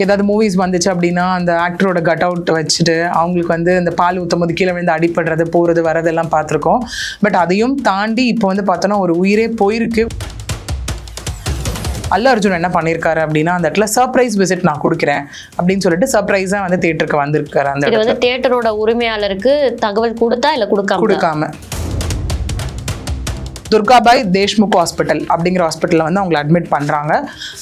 ஏதாவது மூவிஸ் வந்துச்சு அப்படின்னா அந்த ஆக்டரோட கட் அவுட் வச்சுட்டு அவங்களுக்கு வந்து இந்த பால் ஊற்றும் போது கீழே விழுந்து அடிப்படுறது போகிறது வரதெல்லாம் பார்த்துருக்கோம். பட் அதையும் தாண்டி இப்போ வந்து பார்த்தோன்னா ஒரு உயிரே போயிருக்கு. அல்லு அர்ஜுன் என்ன பண்ணியிருக்காரு அப்படின்னா அந்த இடத்துல சர்ப்ரைஸ் விசிட் நான் கொடுக்குறேன் அப்படின்னு சொல்லிட்டு சர்ப்ரைஸாக வந்து தியேட்டருக்கு வந்திருக்காரு. அந்த இடத்துல தியேட்டரோட உரிமையாளருக்கு தகவல் கொடுத்தா இல்லை கொடுக்காம துர்காபாய் தேஷ்முக் ஹாஸ்பிட்டல் அப்படிங்கிற ஹாஸ்பிட்டலில் வந்து அவங்களை அட்மிட் பண்ணுறாங்க.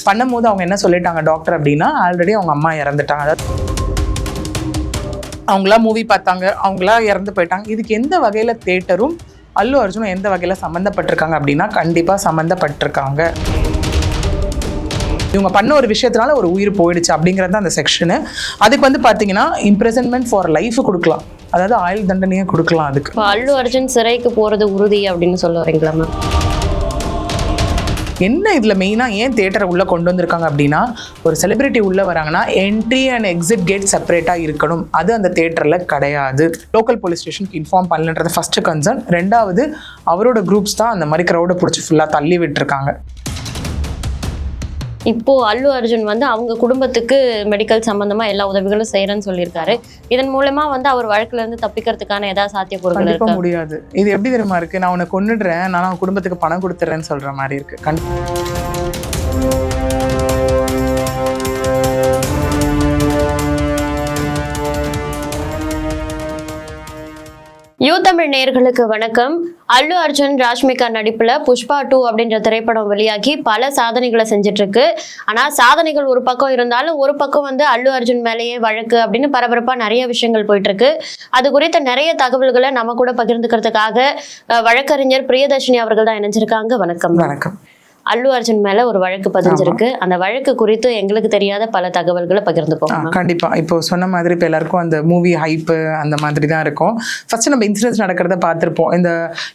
பண்ணும்போது அவங்க என்ன சொல்லிட்டாங்க டாக்டர் அப்படின்னா ஆல்ரெடி அவங்க அம்மா இறந்துட்டாங்க. அதாவது அவங்களா மூவி பார்த்தாங்க, அவங்களா இறந்து போயிட்டாங்க. இதுக்கு எந்த வகையில் தியேட்டரும் அல்லு அர்ஜுனும் எந்த வகையில் சம்மந்தப்பட்டிருக்காங்க அப்படின்னா கண்டிப்பாக சம்மந்தப்பட்டிருக்காங்க. இவங்க பண்ண ஒரு விஷயத்தினால ஒரு உயிர் போயிடுச்சு அப்படிங்கிறது தான் அந்த செக்ஷனு. அதுக்கு வந்து பார்த்தீங்கன்னா இம்ப்ரெசன்மெண்ட் ஃபார் லைஃப் கொடுக்கலாம், அதாவது ஆயுள் தண்டனையே கொடுக்கலாம். அதுக்கு அல்லு அர்ஜுன் சிறைக்கு போகிறது உறுதி அப்படின்னு சொல்ல வரீங்களா மேம்? என்ன இதில் மெயினாக ஏன் தியேட்டரை உள்ளே கொண்டு வந்திருக்காங்க அப்படின்னா ஒரு செலிபிரிட்டி உள்ளே வராங்கன்னா என்ட்ரி அண்ட் எக்ஸிட் கேட் செப்பரேட்டாக இருக்கணும். அது அந்த தியேட்டரில் கிடையாது. லோக்கல் போலீஸ் ஸ்டேஷனுக்கு இன்ஃபார்ம் பண்ணலன்றது ஃபஸ்ட்டு கன்சர்ன். ரெண்டாவது அவரோட குரூப்ஸ் தான் அந்த மாதிரி க்ரௌடை பிடிச்சி ஃபுல்லாக தள்ளி விட்டுருக்காங்க. இப்போ அல்லு அர்ஜுன் வந்து அவங்க குடும்பத்துக்கு மெடிக்கல் சம்பந்தமா எல்லா உதவிகளும் செய்யறேன்னு சொல்லியிருக்காரு. இதன் மூலமா வந்து அவர் வழக்குல இருந்து தப்பிக்கிறதுக்கான ஏதாவது சாத்தியக்கூறுகள் இருக்கா? முடியாது. இது எப்படி தெரியுமா இருக்கு, நான் உன்னை கொன்னுடுறேன், நான் அவன் குடும்பத்துக்கு பணம் கொடுத்துறேன்னு சொல்ற மாதிரி இருக்கு. யூ தமிழ் நேயர்களுக்கு வணக்கம். அல்லு அர்ஜுன் ராஷ்மிகா நடிப்புல புஷ்பா 2 அப்படின்ற திரைப்படம் வெளியாகி பல சாதனைகளை செஞ்சுட்டு இருக்கு. ஆனா சாதனைகள் ஒரு பக்கம் இருந்தாலும் ஒரு பக்கம் வந்து அல்லு அர்ஜுன் மேலேயே வழக்கு அப்படின்னு பரபரப்பா நிறைய விஷயங்கள் போயிட்டு இருக்கு. அது குறித்த நிறைய தகவல்களை நம்ம கூட பகிர்ந்துக்கிறதுக்காக வழக்கறிஞர் பிரியதர்ஷினி அவர்கள் தான் இணைஞ்சிருக்காங்க. வணக்கம். வணக்கம். அல்லு அர்ஜுன் மேல ஒரு வழக்கு பதிஞ்சிருக்கு. அந்த வழக்கு குறித்து எங்களுக்கு தெரியாத பல தகவல்களை பகிர்ந்துக்கோங்க. கண்டிப்பா. இப்போ சொன்ன மாதிரி இப்போ எல்லாருக்கும் அந்த மூவி ஹைப்பு அந்த மாதிரி தான் இருக்கும். ஃபர்ஸ்ட் நம்ம இன்சிடென்ட்ஸ் நடக்கிறத பார்த்துருப்போம். இந்த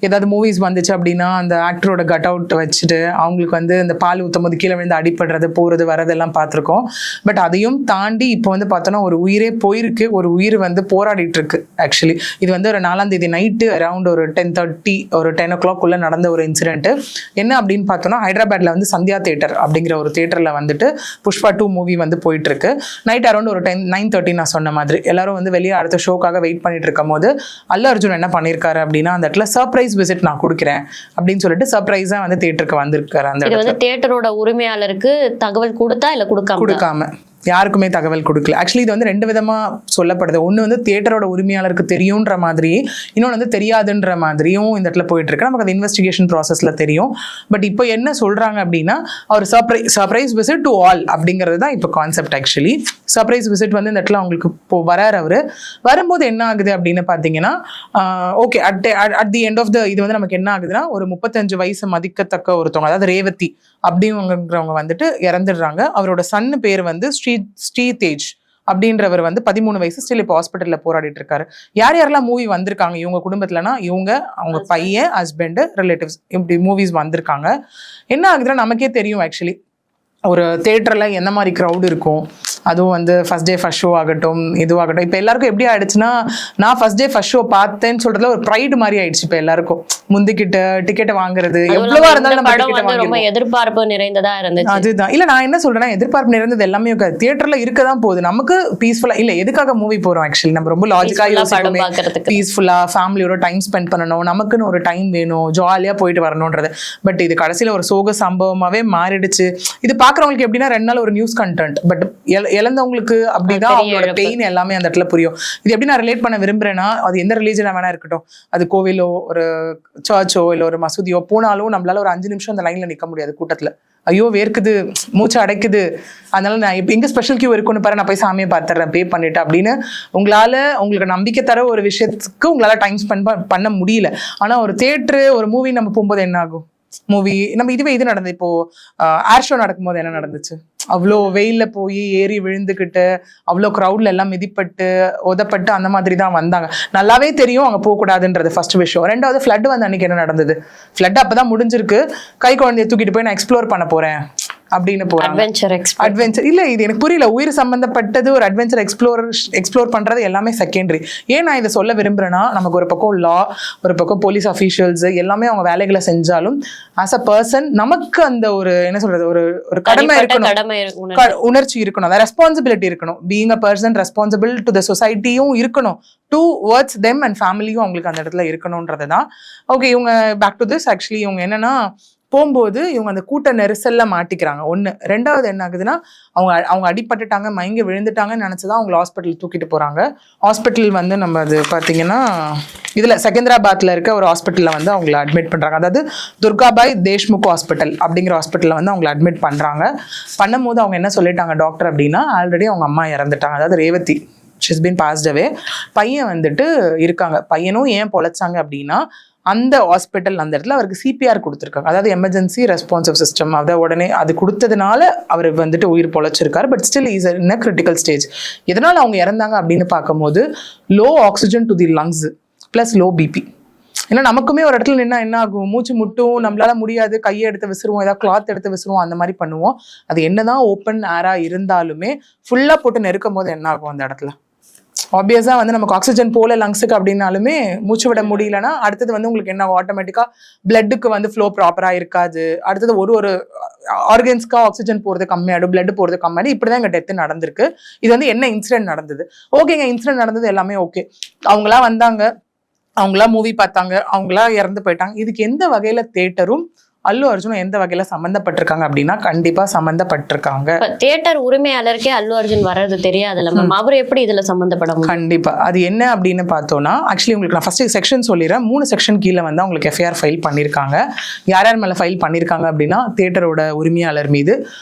ஏதாவது மூவிஸ் வந்துச்சு அப்படின்னா அந்த ஆக்டரோட கட் அவுட் வச்சுட்டு அவங்களுக்கு வந்து இந்த பால் ஊற்றும் போது கீழே விழுந்து அடிப்படுறது போகிறது வரதெல்லாம் பார்த்துருக்கோம். பட் அதையும் தாண்டி இப்போ வந்து பார்த்தோன்னா ஒரு உயிரே போயிருக்கு. ஒரு உயிர் வந்து போராடிட்டு இருக்கு. ஆக்சுவலி இது வந்து ஒரு 4ஆம் தேதி நைட்டு அரௌண்ட் ஒரு 10:30 ஒரு 10 o'clock நடந்த ஒரு இன்சிடென்ட். என்ன அப்படின்னு பார்த்தோன்னா ஹைதராபாத்ல வந்து சந்தியா தியேட்டர் அப்படிங்கிற ஒரு தியேட்டர்ல வந்துட்டு புஷ்பா 2 மூவி வந்து போயிட்டு இருக்கு. நைட் அரௌண்ட் ஒரு 9:30 நான் சொன்ன மாதிரி எல்லாரும் வந்து வெளியே அடுத்த ஷோக்காக வெயிட் பண்ணிட்டு இருக்கும் போது அல்லு அர்ஜுன் என்ன பண்ணியிருக்காரு அப்படின்னா அந்த இடத்துல சர்ப்ரைஸ் விசிட் நான் கொடுக்குறேன் அப்படின்னு சொல்லிட்டு சர்ப்ரைஸா வந்து தியேட்டருக்கு வந்திருக்காரு. அந்த இடத்துல தியேட்டரோட உரிமையாளருக்கு தகவல் கொடுத்தா இல்ல கொடுக்காம யாருக்குமே தகவல் கொடுக்கல. ஆக்சுவலி இது வந்து 2 விதமாக சொல்லப்படுது. ஒன்று வந்து தியேட்டரோட உரிமையாளருக்கு தெரியுன்ற மாதிரி, இன்னொன்று வந்து தெரியாதுன்ற மாதிரியும் இந்த இடத்துல போயிட்டு இருக்கு. நமக்கு அது இன்வெஸ்டிகேஷன் ப்ராசஸ்ல தெரியும். பட் இப்போ என்ன சொல்றாங்க அப்படின்னா அவர் சர்ப்ரைஸ் விசிட் டு ஆல் அப்படிங்கிறது தான் இப்போ கான்செப்ட். ஆக்சுவலி சர்ப்ரைஸ் விசிட் வந்து இந்த இடத்துல அவங்களுக்கு இப்போ வராரு. அவர் வரும்போது என்ன ஆகுது அப்படின்னு பார்த்தீங்கன்னா okay at the end of the இது வந்து நமக்கு என்ன ஆகுதுன்னா ஒரு 35 வயசு மதிக்கத்தக்க ஒருத்தவங்க, அதாவது ரேவதி அப்படிங்கிறவங்க வந்துட்டு இறந்துடுறாங்க. அவரோட சன்னு பேர் வந்து ஸ்ரீ தேஜ் அப்படின்றவர் வந்து 13 வயசு, ஸ்டில் இப்போ ஹாஸ்பிட்டல்ல போராடிட்டு இருக்காரு. யாரெல்லாம் மூவி வந்திருக்காங்க இவங்க குடும்பத்துலனா இவங்க, அவங்க பையன், ஹஸ்பண்ட், ரிலேட்டிவ்ஸ் இப்படி மூவிஸ் வந்திருக்காங்க. என்ன ஆகுதுன்னா நமக்கே தெரியும் ஆக்சுவலி ஒரு தியேட்டர்ல என்ன மாதிரி க்ரௌட் இருக்கும். அதுவும் வந்து ஃபர்ஸ்ட் டே ஃபர்ஸ்ட் ஷோ ஆகட்டும் இதுவாகட்டும். இப்போ எல்லாருக்கும் எப்படி ஆயிடுச்சுன்னா நான் ஃபர்ஸ்ட் டே ஃபர்ஸ்ட் ஷோ பார்த்தேன்னு சொல்றதுல ஒரு ப்ரைடு மாதிரி ஆயிடுச்சு. இப்போ எல்லாருக்கும் முந்திக்கிட்ட டிக்கெட்டை வாங்குறது எவ்வளவா இருந்தாலும் ரொம்ப எதிர்பார்ப்பு நிறைந்ததா இருந்துச்சு. அதுதான். இல்ல நான் என்ன சொல்றேன்னா எதிர்பார்ப்பு நிறைந்தது எல்லாமே தியேட்டர்ல இருக்கதான் போகுது. நமக்கு பீஸ்ஃபுல்லா இல்ல எதுக்காக மூவி போறோம் ஆக்சுவலி நம்ம ரொம்ப லாஜிக்கா யோசிக்கணும். பீஸ்ஃபுல்லா ஃபேமிலியோட டைம் ஸ்பெண்ட் பண்ணணும், நமக்குன்னு ஒரு டைம் வேணும், ஜாலியா போயிட்டு வரணும்ன்றது. பட் இது கடைசியில ஒரு சோக சம்பவமாவே மாறிடுச்சு. இது பாக்குறவங்களுக்கு எப்படின்னா 2 நாள் ஒரு நியூஸ் கண்டென்ட், பட் இழந்தவங்களுக்கு அப்படிதான் அவங்களோட பெயின் எல்லாமே அந்த இடத்துல புரியும். இது எப்படி நான் ரிலேட் பண்ண விரும்புறேன்னா அது எந்த ரிலீஜனா வேணா இருக்கட்டும், அது கோவிலோ ஒரு சர்ச்சோ இல்ல ஒரு மசூதியோ போனாலும் நம்மளால ஒரு 5 நிமிஷம் அந்த லைன்ல நிக்க முடியாது கூட்டத்துல. ஐயோ வேர்க்குது, மூச்சு அடைக்குது, அதனால நான் எங்க ஸ்பெஷல் கியூ இருக்குன்னு பாரு, நான் போய் சாமியை பார்த்துறேன் பே பண்ணிட்டு அப்படின்னு உங்களுக்கு நம்பிக்கை தர ஒரு விஷயத்துக்கு உங்களால டைம் ஸ்பெண்ட் பண்ண முடியல. ஆனா ஒரு தியேட்டரு ஒரு மூவி நம்ம போகும்போது என்ன ஆகும், மூவி நம்ம இதுவே இது நடந்தது. இப்போ ஏர் ஷோ நடக்கும்போது என்ன நடந்துச்சு, அவ்வளோ வெயில்ல போய் ஏறி விழுந்துக்கிட்டு அவ்வளோ க்ரௌட்ல எல்லாம் மிதிப்பட்டு உதப்பட்டு அந்த மாதிரி தான் வந்தாங்க. நல்லாவே தெரியும் அங்கே போகக்கூடாதுன்றது ஃபர்ஸ்ட் விஷயம். ரெண்டாவது ஃப்ளட் வந்து அன்னைக்கு என்ன நடந்தது, ஃப்ளட் அப்பதான் முடிஞ்சிருக்கு. கை குழந்தைய தூக்கிட்டு போய் நான் எக்ஸ்ப்ளோர் பண்ண போறேன், அப்படின்னு போறாங்க. அட்வென்ச்சர் இல்ல, இது எனக்கு புரியல. உயிர் சம்பந்தப்பட்டது ஒரு அட்வென்ச்சர் எக்ஸ்ப்ளோர் பண்றது எல்லாமே செகண்டரி. ஏன் நான் இதை சொல்ல விரும்புறேன்னா, நமக்கு ஒரு பக்கம் லா, ஒரு பக்கம் போலீஸ் அஃபீஷியல்ஸ் எல்லாமே அவங்க வேலைகளை செஞ்சாலும் ஆஸ் அ பர்சன் நமக்கு அந்த ஒரு என்ன சொல்றது, ஒரு கடமை இருக்கணும், உணர்ச்சி இருக்கணும், ரெஸ்பான்சிபிலிட்டி இருக்கணும். Being a person responsible to the சொசைட்டியும் இருக்கணும், டுவர்ட்ஸ் தெம் அண்ட் ஃபேமிலியும் அவங்களுக்கு அந்த இடத்துல இருக்கணும்ன்றது தான். ஓகே, இவங்க பேக் டு திஸ். ஆக்சுவலி இவங்க என்னன்னா, போகும்போது இவங்க அந்த கூட்ட நெரிசல்ல மாட்டிக்கிறாங்க. ஒன்று. ரெண்டாவது என்ன ஆகுதுன்னா, அவங்க அடிபட்டுட்டாங்க, மயங்கி விழுந்துட்டாங்கன்னு நினச்சிதான் அவங்களை ஹாஸ்பிட்டல் தூக்கிட்டு போகிறாங்க. ஹாஸ்பிட்டல் வந்து நம்ம அது பார்த்தீங்கன்னா இதில் செகந்திராபாத்தில் இருக்க ஒரு ஹாஸ்பிட்டலில் வந்து அவங்கள அட்மிட் பண்ணுறாங்க. அதாவது துர்காபாய் தேஷ்முக் ஹாஸ்பிட்டல் அப்படிங்கிற ஹாஸ்பிட்டலில் வந்து அவங்களை அட்மிட் பண்ணுறாங்க. பண்ணும்போது அவங்க என்ன சொல்லிட்டாங்க டாக்டர் அப்படின்னா, ஆல்ரெடி அவங்க அம்மா இறந்துட்டாங்க, அதாவது ரேவதி, ஷிஸ் பீன் பாஸ்ட் அவே. பையன் வந்துட்டு இருக்காங்க. பையனும் ஏன் பொழைச்சாங்க அப்படின்னா, அந்த ஹாஸ்பிட்டல் அந்த இடத்துல அவருக்கு சிபிஆர் கொடுத்துருக்காங்க, அதாவது எமர்ஜென்சி ரெஸ்பான்சிவ் சிஸ்டம். அதை உடனே அது கொடுத்ததுனால அவர் வந்துட்டு உயிர் பொழைச்சிருக்காரு. But still is in a critical stage. எதனால் அவங்க இறந்தாங்க அப்படின்னு பார்க்கும்போது, low oxygen to the lungs plus low BP. ஏன்னா நமக்குமே ஒரு இடத்துல நின்னா என்ன ஆகும், மூச்சு முட்டும், நம்மளால முடியாது, கையை எடுத்து விசிறுவோம், ஏதாவது கிளாத் எடுத்து விசிறுவோம், அந்த மாதிரி பண்ணுவோம். அது என்னதான் ஓப்பன் ஏரா இருந்தாலுமே ஃபுல்லாக போட்டு நெருக்கும் போது என்ன ஆகும் அந்த இடத்துல, ஆப்வியஸா வந்து நமக்கு ஆக்சிஜன் போல லங்ஸுக்கு அப்படின்னாலுமே மூச்சு விட முடியலன்னா அடுத்தது வந்து உங்களுக்கு என்ன ஆட்டோமேட்டிக்கா பிளட்டுக்கு வந்து ஃப்ளோ ப்ராப்பரா இருக்காது. அடுத்தது ஒரு ஆர்கன்ஸ்க்கா ஆக்சிஜன் போறது கம்மியாடும், பிளட் போறது கம்மியாடும். இப்படிதான் எங்க டெத்து நடந்திருக்கு. இது வந்து என்ன இன்சிடென்ட் நடந்தது, ஓகேங்க, இன்சிடென்ட் நடந்தது எல்லாமே ஓகே. அவங்களா வந்தாங்க, அவங்களா மூவி பார்த்தாங்க, அவங்களா இறந்து போயிட்டாங்க. இதுக்கு எந்த வகையில தியேட்டரும் அல்லு அர்ஜுன் எந்த வகையில சம்பந்தப்பட்டிருக்காங்க அப்படின்னா, கண்டிப்பா சம்பந்தப்பட்டிருக்காங்க. தியேட்டர் உரிமையாளருக்கே அல்லு அர்ஜுன் வர்றது தெரியாதுல்ல மேம், அவர் எப்படி இதுல சம்பந்தப்படும்? கண்டிப்பா. அது என்ன அப்படின்னு பார்த்தோம்னா, ஆக்சுவலி உங்களுக்கு நான் ஃபர்ஸ்ட் செக்ஷன் சொல்லிடுறேன். 3 செக்ஷன் கீழே வந்து அவங்களுக்கு எஃப்ஐஆர் ஃபைல் பண்ணியிருக்காங்க. யார் யார் மேல ஃபைல் பண்ணியிருக்காங்க அப்படின்னா, தியேட்டரோட உரிமையாளர் மீது,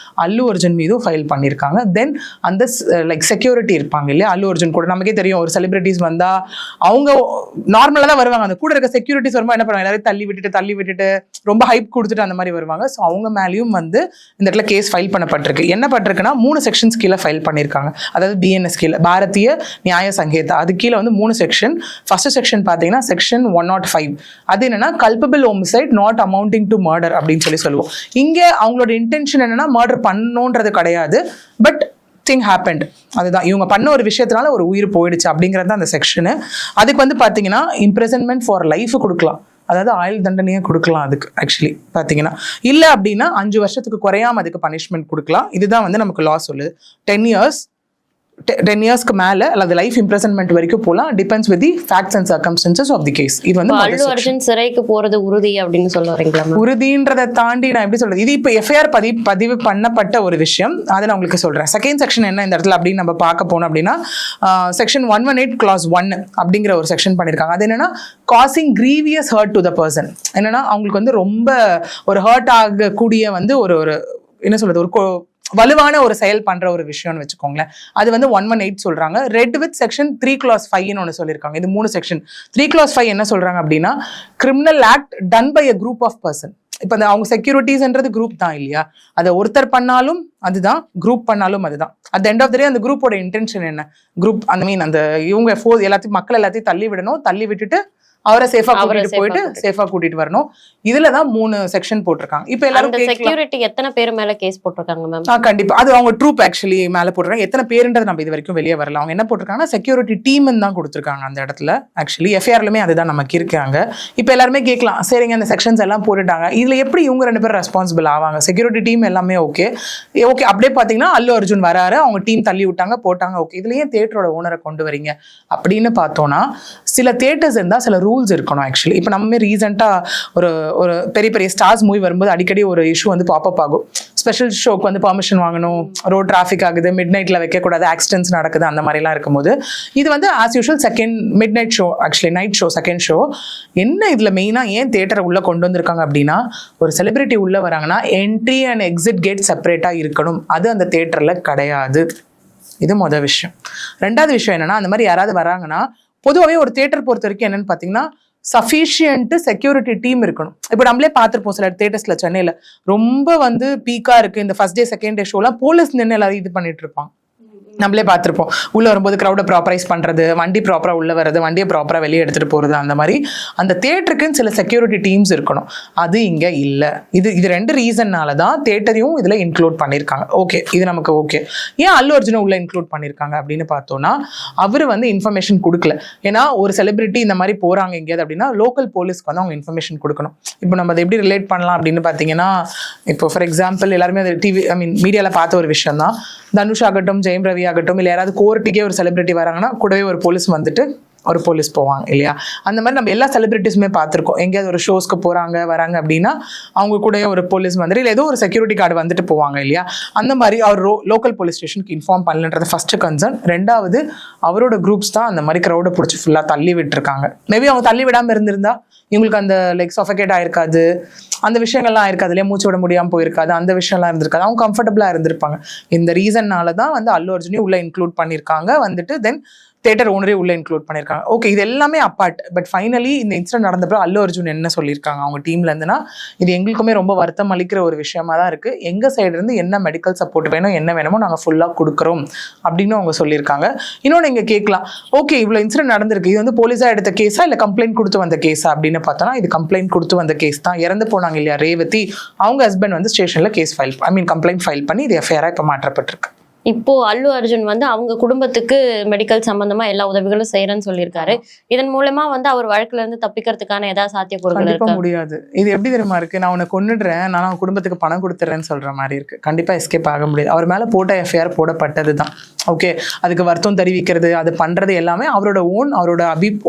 அல்லு அர்ஜுன் மீதும் ஃபைல் பண்ணியிருக்காங்க. தென் அந்த லைக் செக்யூரிட்டி இருப்பாங்க இல்லையா, அல்லு அர்ஜுன் கூட நமக்கே தெரியும், ஒரு செலிபிரிட்டிஸ் வந்தா அவங்க நார்மலா தான் வருவாங்க. அந்த கூட இருக்க செக்யூரிட்டிஸ் வரும்போது என்ன பண்ணுவாங்க, எல்லாரும் தள்ளி விட்டுட்டு ரொம்ப ஹைப் கொடுத்துட்டு அந்த மாதிரி வருவாங்க. ஸோ அவங்க மேலேயும் வந்து இந்த இடத்துல கேஸ் ஃபைல் பண்ணப்பட்டிருக்கு. என்ன பட்டிருக்குன்னா, 3 செக்ஷன்ஸ் கீழே ஃபைல் பண்ணியிருக்காங்க. அதாவது பிஎன்எஸ் கீழே, பாரதிய நியாய சங்கேதா, அது கீழே வந்து 3 செக்ஷன். ஃபர்ஸ்ட் செக்ஷன் பார்த்தீங்கன்னா செக்ஷன் 105. அது என்னன்னா, culpable homicide not amounting to murder அப்படின்னு சொல்லுவோம். இங்க அவங்களோட இன்டென்ஷன் என்னன்னா, மர்டர் பண்ணணுன்றது கிடையாது, பட் திங் ஹேப்பன்ட். அதுதான், இவங்க பண்ண ஒரு விஷயத்தினால ஒரு உயிர் போயிடுச்சு அப்படிங்கிறது தான் அந்த செக்ஷனு. அதுக்கு வந்து பார்த்தீங்கன்னா இம்ப்ரெசன்மெண்ட் ஃபார் லைஃப் கொடுக்கலாம், அதாவது ஆயுள் தண்டனையே கொடுக்கலாம் அதுக்கு ஆக்சுவலி பார்த்தீங்கன்னா. இல்லை அப்படின்னா 5 வருஷத்துக்கு குறையாம அதுக்கு பனிஷ்மெண்ட் கொடுக்கலாம். இதுதான் வந்து நமக்கு லா சொல்லுது. 10 இயர்ஸ்க்கு மேல அல்லது லைஃப் இம்ப்ரெசன்மெண்ட் வரைக்கும் போலாம், depends with the facts and circumstances of the case. இது வந்து அல்லு அர்ஜுன் சிறைக்கு போறது உறுதி அப்படின்னு சொல்ல வரீங்களா? உறுதின்றதை தாண்டி நான் எப்படி சொல்றது, இது இப்போ எஃப்ஐஆர் பதிவு பண்ணப்பட்ட ஒரு விஷயம், அதை நான் உங்களுக்கு சொல்றேன். செகண்ட் செக்ஷன் என்ன இந்த இடத்துல அப்படின்னு நம்ம பார்க்க போனோம் அப்படின்னா, செக்ஷன் 118 clause 1 அப்படிங்கிற ஒரு செக்ஷன் பண்ணியிருக்காங்க. அது என்னன்னா, causing grievous hurt to the person. என்னன்னா, அவங்களுக்கு வந்து ரொம்ப ஒரு ஹர்ட் ஆகக்கூடிய வந்து ஒரு என்ன சொல்றது, ஒரு வலுவான ஒரு செயல் பண்ற ஒரு விஷயம்னு வச்சுக்கோங்களேன். அது வந்து 118 சொல்றாங்க. ரெட் வித் செக்ஷன் 3 clause 5 ஒன்று சொல்லியிருக்காங்க. இது 3 செக்ஷன். 3 clause 5 என்ன சொல்றாங்க அப்படின்னா, criminal act done by a group of person. இப்போ அந்த அவங்க செக்யூரிட்டிஸ்ன்றது குரூப் தான் இல்லையா, அதை ஒருத்தர் பண்ணாலும் அதுதான், குரூப் பண்ணாலும் அதுதான். அட் எண்ட் ஆஃப் த டே அந்த குரூப்போட இன்டென்ஷன் என்ன, குரூப் அந்த இவங்க எல்லாத்தையும் மக்கள் எல்லாத்தையும் தள்ளி விடணும், தள்ளி விட்டுட்டு அவரை சேஃபா கூட்டிட்டு வரணும். இதுலதான் 3 செக்ஷன் போட்டிருக்காங்க. இப்ப எல்லாரும் செக்யூரிட்டி எத்தனை பேர் மேல கேஸ் போட்டிருக்காங்க மேம்? கண்டிப்பா அது அவங்க ட்ரூப் ஆக்சுவலி மேல போட்டிருக்காங்க. எத்தனை பேருன்றது நம்ம இது வரைக்கும் வெளியே வரல. அவங்க என்ன போட்டிருக்காங்கன்னா, செக்யூரிட்டி டீம் தான் கொடுத்திருக்காங்க அந்த இடத்துல. ஆக்சுவலி எஃப்ஐஆர்லுமே அதுதான் நமக்கு இருக்காங்க. இப்ப எல்லாருமே கேட்கலாம், சரிங்க அந்த செக்ஷன்ஸ் எல்லாம் போட்டுட்டாங்க, இதுல எப்படி இவங்க 2 பேரும் ரெஸ்பான்சிபிள் ஆவாங்க? செக்யூரிட்டி டீம் எல்லாமே ஓகே, அப்படியே பாத்தீங்கன்னா அல்லு அர்ஜுன் வராரு, அவங்க டீம் தள்ளி விட்டாங்க, போட்டாங்க, ஓகே. இதுல ஏன் தியேட்டரோட ஓனரை கொண்டு வரீங்க அப்படின்னு பார்த்தோம்னா, சில தியேட்டர்ஸ் இருந்தா சில ரூல்ஸ் இருக்கணும் ஆக்சுவலி. இப்போ நம்ம ரீசெண்டா ஒரு பெரிய பெரிய ஸ்டார்ஸ் மூவி வரும்போது அடிக்கடி ஒரு இஷ்யூ வந்து பாப்அப் ஆகும். ஸ்பெஷல் ஷோக்கு வந்து பர்மிஷன் வாங்கணும், ரோட் டிராஃபிக் ஆகுது, மிட் நைட்ல வைக்கக்கூடாது, ஆக்சிடென்ட்ஸ் நடக்குது, அந்த மாதிரிலாம் இருக்கும்போது இது வந்து as usual mid night show, actually night show, second show. என்ன இதுல மெயினா ஏன் தியேட்டரை உள்ள கொண்டு வந்திருக்காங்க அப்படின்னா, ஒரு செலிபிரிட்டி உள்ள வராங்கன்னா என்ட்ரி அண்ட் எக்ஸிட் கேட் செப்பரேட்டா இருக்கணும். அது அந்த தியேட்டர்ல கிடையாது. இது முதல் விஷயம். 2வது விஷயம் என்னன்னா, அந்த மாதிரி யாராவது வராங்கன்னா, பொதுவாகவே ஒரு தியேட்டர் பொறுத்த வரைக்கும் என்னன்னு பார்த்தீங்கன்னா, சஃபிஷியன்ட் செக்யூரிட்டி டீம் இருக்கணும். இப்போ நம்மளே பார்த்துருப்போம் சில தியேட்டர்ஸ்ல, சென்னையில ரொம்ப வந்து பீக்கா இருக்கு, இந்த ஃபர்ஸ்ட் டே செகண்ட் டே ஷோலாம் போலீஸ் நின்று எல்லாரும் இது பண்ணிட்டு இருப்பாங்க. நம்மளே பார்த்துருப்போம், உள்ளே வரும்போது க்ரௌடை ப்ராப்பரைஸ் பண்ணுறது, வண்டி ப்ராப்பராக உள்ளே வர்றது, வண்டியை ப்ராப்பராக வெளியே எடுத்துகிட்டு போகிறது, அந்த மாதிரி அந்த தேட்டருக்குன்னு சில செக்யூரிட்டி டீம்ஸ் இருக்கணும். அது இங்கே இல்லை. இது 2 ரீசன்னால தான் தேட்டரையும் இதில் இன்க்ளூட் பண்ணியிருக்காங்க. ஓகே, இது நமக்கு ஓகே. ஏன் அல்லு அர்ஜுனை உள்ளே இன்க்ளூட் பண்ணியிருக்காங்க அப்படின்னு பார்த்தோன்னா, அவர் வந்து இன்ஃபர்மேஷன் கொடுக்கல. ஏன்னா ஒரு செலிபிரிட்டி இந்த மாதிரி போகிறாங்க எங்கேயாவது அப்படின்னா லோக்கல் போலீஸ்க்கு வந்து அவங்க இன்ஃபர்மேஷன் கொடுக்கணும். இப்போ நம்ம அதை எப்படி ரிலேட் பண்ணலாம் அப்படின்னு பார்த்தீங்கன்னா, இப்போ ஃபார் எக்ஸாம்பிள் எல்லாருமே அது மீடியாவில் பார்த்த ஒரு விஷயம் தான். தனுஷ் ஆகட்டும், ஜெயம் ரவி ஆகட்டும், இல்லை யாராவது கோர்ட்டுக்கே ஒரு செலிபிரிட்டி வராங்கன்னா கூடவே ஒரு போலீஸ் வந்துட்டு ஒரு போலீஸ் போவாங்க இல்லையா? அந்த மாதிரி நம்ம எல்லா செலிபிரிட்டிஸுமே பார்த்துருக்கோம். எங்கேயாவது ஒரு ஷோஸ்க்கு வராங்க அப்படின்னா அவங்க கூட ஒரு போலீஸ் வந்துட்டு இல்லை ஏதோ ஒரு செக்யூரிட்டி கார்டு வந்துட்டு போவாங்க இல்லையா? அந்த மாதிரி அவர் லோக்கல் போலீஸ் ஸ்டேஷனுக்கு இன்ஃபார்ம் பண்ணலன்றது ஃபர்ஸ்ட் கன்சர்ன். 2வது, அவரோட குரூப்ஸ் தான் அந்த மாதிரி க்ரௌடை பிடிச்சி ஃபுல்லாக தள்ளி விட்டுருக்காங்க. மேபி அவங்க தள்ளி விடாமல் இருந்திருந்தா இவங்களுக்கு அந்த சஃபகேட் ஆயிருக்காது, அந்த விஷயங்கள்லாம் ஆயிருக்காது இல்லையா? மூச்சு விட முடியாமல் போயிருக்காது, அந்த விஷயம்லாம் இருந்திருக்காது. அவங்க கம்ஃபர்டபுளாக இருந்திருப்பாங்க. இந்த ரீசன்னால தான் வந்து அல்லு அர்ஜுனையும் உள்ள இன்க்ளூட் பண்ணியிருக்காங்க. வந்துட்டு தென் தேட்டர் ஓனரே உள்ள இன்க்ளூட் பண்ணியிருக்காங்க. ஓகே, இது எல்லாமே அப்பார்ட். பட் ஃபைனலி இந்த இன்சிடென்ட் நடந்தப்போ அல்லு அர்ஜுன் என்ன சொல்லியிருக்காங்க அவங்க டீம்ல இருந்துன்னா, இது எங்களுக்குமே ரொம்ப வருத்தம் அளிக்கிற ஒரு விஷயமா தான் இருக்கு. எங்க சைடு இருந்து என்ன மெடிக்கல் சப்போர்ட் வேணும், என்ன வேணுமோ நாங்கள் ஃபுல்லாக கொடுக்குறோம் அப்படின்னு அவங்க சொல்லியிருக்காங்க. இன்னொன்று இங்கே கேட்கலாம், ஓகே இவ்வளோ இன்சிடென்ட் நடந்திருக்கு, இது வந்து போலீஸாக எடுத்த கேஸா இல்லை கம்ப்ளைண்ட் கொடுத்து வந்த கேஸா அப்படின்னு பார்த்தோன்னா, இது கம்ப்ளைண்ட் கொடுத்து வந்த கேஸ் தான். இறந்து போனாங்க இல்லையா ரேவதி, அவங்க ஹஸ்பண்ட் வந்து ஸ்டேஷனில் கம்ப்ளைண்ட் ஃபைல் பண்ணி இது எஃப்ஐஆராக இப்போ மாற்றப்பட்டிருக்கு. இப்போ அல்லு அர்ஜுன் வந்து அவங்க குடும்பத்துக்கு மெடிக்கல் சம்பந்தமா எல்லா உதவிகளும் செய்யறேன்னு சொல்லியிருக்காரு. இதன் மூலமா வந்து அவர் வழக்குல இருந்து தப்பிக்கிறதுக்கான ஏதாவது சாத்தியக்கூறுகள் இருக்கா? முடியாது. இது எப்படி தெரியுமா இருக்கு, நான் உன்னை கொன்னுடுறேன், நான் அவங்க குடும்பத்துக்கு பணம் கொடுத்துறேன்னு சொல்ற மாதிரி இருக்கு. கண்டிப்பா எஸ்கேப் ஆக முடியாது. அவர் மேல போட்ட எஃப்ஐஆர் போடப்பட்டது தான். ஓகே, அதுக்கு வருத்தம் தெரிவிக்கிறது, அது பண்றது எல்லாமே அவரோட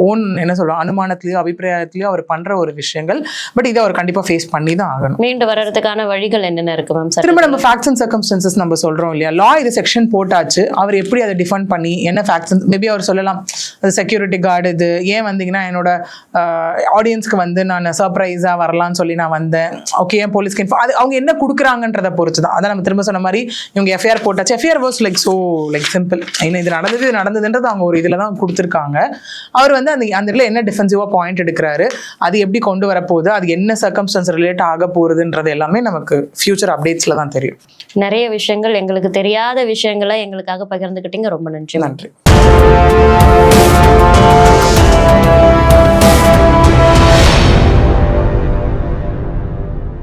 ஓன் என்ன சொல்றோம் அனுமானத்திலயோ அபிப்பிராயத்திலயோ அவர் பண்ற ஒரு விஷயங்கள். பட் இதை அவர் கண்டிப்பா ஃபேஸ் பண்ணி தான் ஆகணும். மீண்டு வர்றதுக்கான வழிகள் என்னென்ன இருக்கு மேம்? திரும்ப நம்ம ஃபேக்ட்ஸ் அண்ட் சர்க்கம்ஸ்டன்சஸ் நம்ம சொல்றோம் இல்லையா? லா இது செக்ஷன் போட்டாச்சு, அவர் எப்படி அதை டிஃபெண்ட் பண்ணி என்ன ஃபேக்ட்ஸ், மேபி அவர் சொல்லலாம் அது செக்யூரிட்டி கார்டு, இது ஏன் வந்தீங்கன்னா என்னோட ஆடியன்ஸ்க்கு வந்து நான் சர்ப்ரைஸா வரலாம்னு சொல்லி நான் வந்தேன். ஓகே, ஏன் போலீஸ்க்கு அது அவங்க என்ன கொடுக்குறாங்கன்றதை பொறுத்து தான். அதான் நம்ம திரும்ப சொன்ன மாதிரி இவங்க எஃப்ஐஆர் போட்டாச்சு. FIR was simple. ஏன்னா இது நடந்ததுன்றது அவங்க ஒரு இதில் தான் கொடுத்துருக்காங்க. அவர் வந்து அந்த இதில் என்ன டிஃபென்சிவாக பாயிண்ட் எடுக்கிறாரு, அது எப்படி கொண்டு வரப்போகுது, அது என்ன சர்க்கம்ஸ்டன்ஸ் ரிலேட் ஆக போகுதுன்றது எல்லாமே நமக்கு ஃபியூச்சர் அப்டேட்ஸில் தான் தெரியும். நிறைய விஷயங்கள், எங்களுக்கு தெரியாத விஷயங்களை எங்களுக்காக பகிர்ந்துக்கிட்டீங்க. ரொம்ப நன்றி. நன்றி.